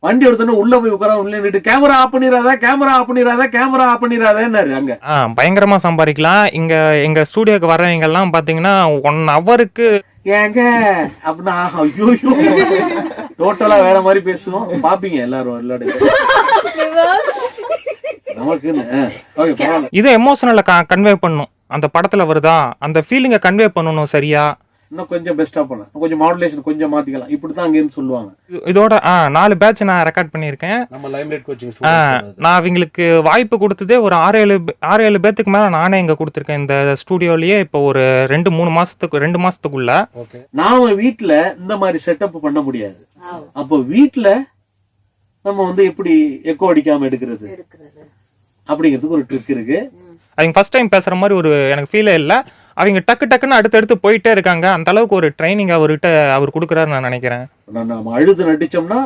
வண்டி எடுத்தோன்னு உள்ள போய் உட்கார உள்ள நின்று கேமரா ஆஃப் பண்ணிடாதாரு அங்க. பயங்கரமா சம்பாதிக்கலாம். எங்க ஸ்டூடியோக்கு வர்றவங்க எல்லாம் பாத்தீங்கன்னா 1 ஹவருக்கு ஏங்க அப்படின்னா ஐயோ டோட்டலா வேற மாதிரி பேசுவோம். பாப்பீங்க எல்லாரும் இது எமோஷனல கன்வே பண்ணும். அந்த படத்துல வருதா அந்த ஃபீலிங்க கன்வே பண்ணணும் சரியா. இன்னும் கொஞ்சம் பெஸ்டா பண்ண கொஞ்சம் மாடுலேஷன் கொஞ்சம் மாத்திக்கலாம். இப்படித்தான் அங்கேன்னு சொல்லுவாங்க. இதோட 4 பேட்ச் நான் ரெக்கார்ட் பண்ணியிருக்கேன். நம்ம லைம்லைட் கோச்சிங் நான் அவங்களுக்கு வாய்ப்பு கொடுத்ததே ஒரு 6-7 பேத்துக்கு மேல நானே இங்க கொடுத்துருக்கேன் இந்த ஸ்டூடியோலயே. இப்போ ஒரு 2 மாசத்துக்குள்ள நாம வீட்டுல இந்த மாதிரி செட்டப் பண்ண முடியாது. அப்போ வீட்டுல நம்ம வந்து எப்படி எக்கோ அடிக்காம எடுக்கிறது அப்படிங்கிறதுக்கு ஒரு ட்ரிக் இருக்கு. அவங்க ஃபர்ஸ்ட் டைம் பேசுற மாதிரி ஒரு எனக்கு ஃபீலே இல்ல. அவங்க டக்குன்னு அடுத்தடுத்து போயிட்டே இருக்காங்க. அந்த அளவுக்கு ஒரு ட்ரைனிங் அவர் கொடுக்குறாரு நான் நினைக்கிறேன். நம்ம அழுது நடிச்சோம்னா